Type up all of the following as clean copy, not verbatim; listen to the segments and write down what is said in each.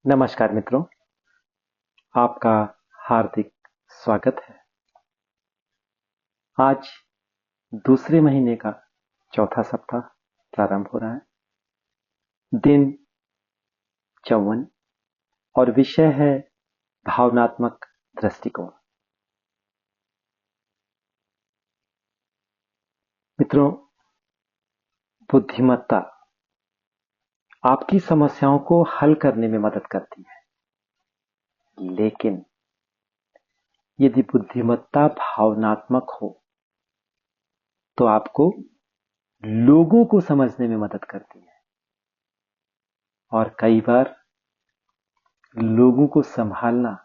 नमस्कार मित्रों, आपका हार्दिक स्वागत है। आज दूसरे महीने का चौथा सप्ताह प्रारंभ हो रहा है। दिन 54 और विषय है भावनात्मक दृष्टिकोण। मित्रों, बुद्धिमत्ता आपकी समस्याओं को हल करने में मदद करती है, लेकिन यदि बुद्धिमत्ता भावनात्मक हो तो आपको लोगों को समझने में मदद करती है और कई बार लोगों को संभालना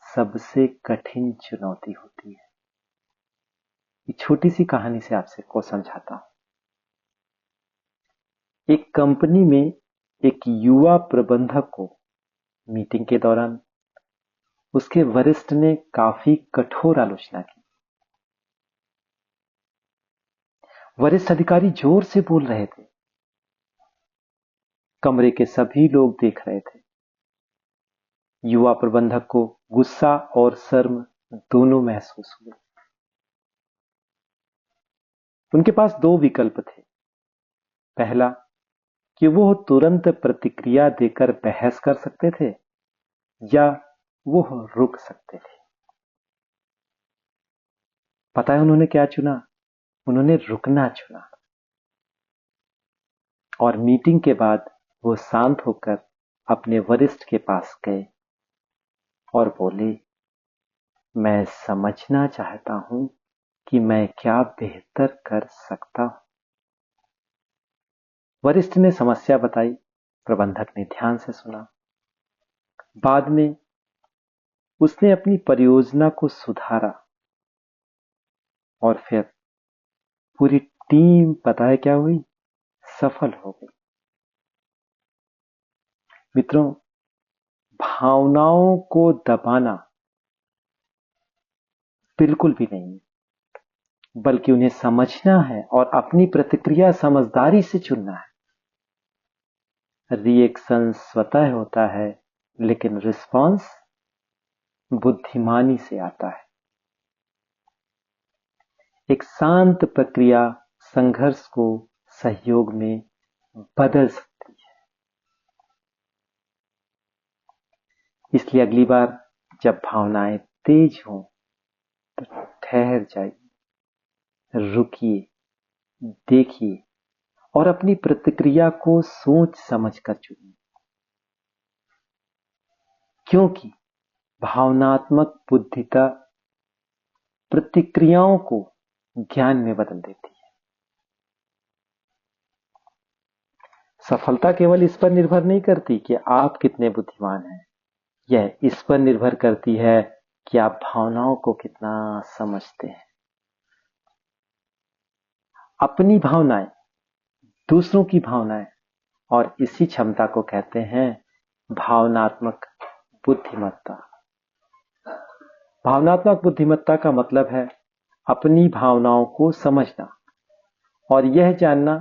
सबसे कठिन चुनौती होती है। एक छोटी सी कहानी से आपसे को समझाता हूं। एक कंपनी में एक युवा प्रबंधक को मीटिंग के दौरान उसके वरिष्ठ ने काफी कठोर आलोचना की। वरिष्ठ अधिकारी जोर से बोल रहे थे। कमरे के सभी लोग देख रहे थे। युवा प्रबंधक को गुस्सा और शर्म दोनों महसूस हुए। उनके पास दो विकल्प थे। पहला कि वो तुरंत प्रतिक्रिया देकर बहस कर सकते थे या वो रुक सकते थे। पता है उन्होंने क्या चुना? उन्होंने रुकना चुना। और मीटिंग के बाद वो शांत होकर अपने वरिष्ठ के पास गए और बोले, मैं समझना चाहता हूं कि मैं क्या बेहतर कर सकता हूं। वरिष्ठ ने समस्या बताई। प्रबंधक ने ध्यान से सुना। बाद में उसने अपनी परियोजना को सुधारा और फिर पूरी टीम पता है क्या हुई? सफल हो गई। मित्रों, भावनाओं को दबाना बिल्कुल भी नहीं है, बल्कि उन्हें समझना है और अपनी प्रतिक्रिया समझदारी से चुनना है। रिएक्शन स्वतः होता है, लेकिन रिस्पॉन्स बुद्धिमानी से आता है। एक शांत प्रक्रिया संघर्ष को सहयोग में बदल सकती है। इसलिए अगली बार जब भावनाएं तेज हों तो ठहर जाइए, रुकिए, देखिए और अपनी प्रतिक्रिया को सोच समझकर चुनिए, क्योंकि भावनात्मक बुद्धिता प्रतिक्रियाओं को ज्ञान में बदल देती है। सफलता केवल इस पर निर्भर नहीं करती कि आप कितने बुद्धिमान हैं, यह इस पर निर्भर करती है कि आप भावनाओं को कितना समझते हैं। अपनी भावनाएं, दूसरों की भावनाएं और इसी क्षमता को कहते हैं भावनात्मक बुद्धिमत्ता। भावनात्मक बुद्धिमत्ता का मतलब है अपनी भावनाओं को समझना और यह जानना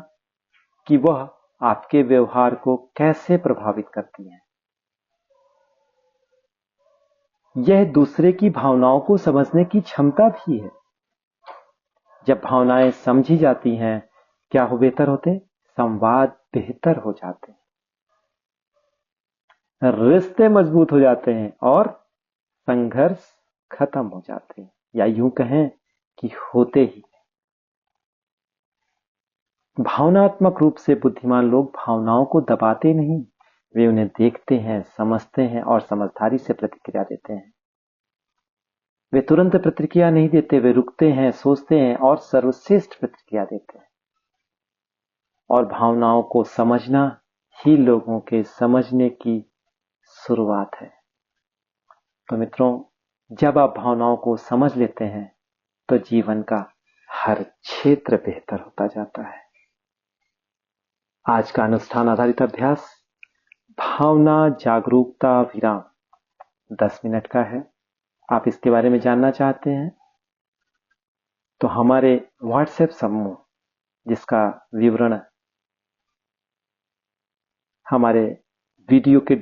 कि वह आपके व्यवहार को कैसे प्रभावित करती हैं। यह दूसरे की भावनाओं को समझने की क्षमता भी है। जब भावनाएं समझी जाती हैं, क्या हो बेहतर होते? संवाद बेहतर हो जाते हैं, रिश्ते मजबूत हो जाते हैं और संघर्ष खत्म हो जाते हैं, या यूं कहें कि होते ही। भावनात्मक रूप से बुद्धिमान लोग भावनाओं को दबाते नहीं, वे उन्हें देखते हैं, समझते हैं और समझदारी से प्रतिक्रिया देते हैं। वे तुरंत प्रतिक्रिया नहीं देते, वे रुकते हैं, सोचते हैं और सर्वश्रेष्ठ प्रतिक्रिया देते हैं। और भावनाओं को समझना ही लोगों के समझने की शुरुआत है। तो मित्रों, जब आप भावनाओं को समझ लेते हैं तो जीवन का हर क्षेत्र बेहतर होता जाता है। आज का अनुष्ठान आधारित अभ्यास भावना जागरूकता विराम 10 मिनट का है। आप इसके बारे में जानना चाहते हैं तो हमारे व्हाट्सएप समूह, जिसका विवरण हमारे वीडियो के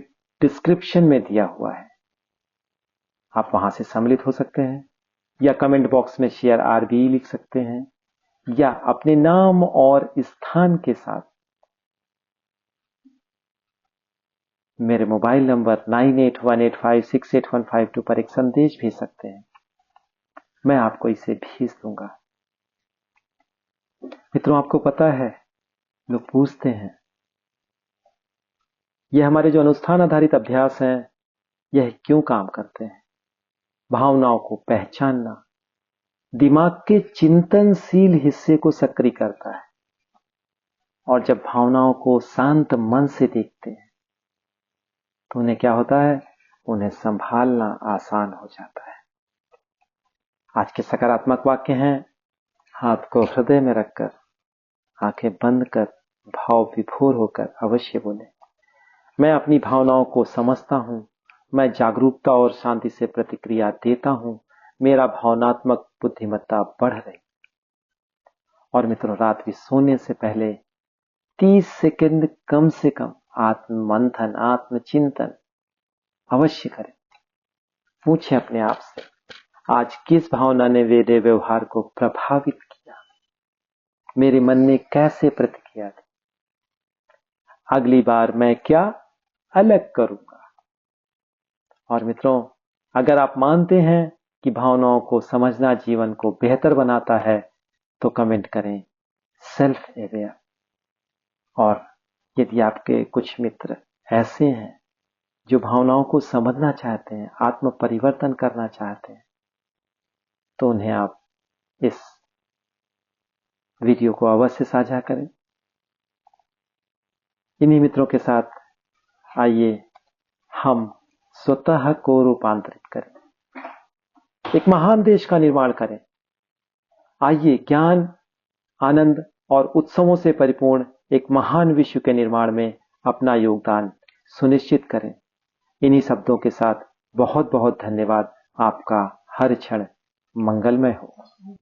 डिस्क्रिप्शन में दिया हुआ है, आप वहां से सम्मिलित हो सकते हैं, या कमेंट बॉक्स में शेयर आरबी लिख सकते हैं, या अपने नाम और स्थान के साथ मेरे मोबाइल नंबर 9818568152 पर एक संदेश भेज सकते हैं। मैं आपको इसे भेज दूंगा। मित्रों, आपको पता है, लोग पूछते हैं, यह हमारे जो अनुष्ठान आधारित अभ्यास हैं, यह क्यों काम करते हैं? भावनाओं को पहचानना दिमाग के चिंतनशील हिस्से को सक्रिय करता है, और जब भावनाओं को शांत मन से देखते हैं तो उन्हें क्या होता है? उन्हें संभालना आसान हो जाता है। आज के सकारात्मक वाक्य हैं, हाथ को हृदय में रखकर, आंखें बंद कर, भाव विभोर होकर अवश्य बोले, मैं अपनी भावनाओं को समझता हूं, मैं जागरूकता और शांति से प्रतिक्रिया देता हूं, मेरा भावनात्मक बुद्धिमत्ता बढ़ रही। और मित्रों, रात्रि सोने से पहले 30 सेकंड कम से कम आत्म मंथन, आत्मचिंतन अवश्य करें। पूछें अपने आप से, आज किस भावना ने मेरे व्यवहार को प्रभावित किया? मेरे मन ने कैसे प्रतिक्रिया दी? अगली बार मैं क्या अलग करूंगा? और मित्रों, अगर आप मानते हैं कि भावनाओं को समझना जीवन को बेहतर बनाता है, तो कमेंट करें सेल्फ अवेयर। और यदि आपके कुछ मित्र ऐसे हैं जो भावनाओं को समझना चाहते हैं, आत्म परिवर्तन करना चाहते हैं, तो उन्हें आप इस वीडियो को अवश्य साझा करें। इन्हीं मित्रों के साथ आइए हम स्वतः को रूपांतरित करें, एक महान देश का निर्माण करें। आइए ज्ञान, आनंद और उत्सवों से परिपूर्ण एक महान विश्व के निर्माण में अपना योगदान सुनिश्चित करें। इन्हीं शब्दों के साथ बहुत बहुत धन्यवाद। आपका हर क्षण मंगलमय हो।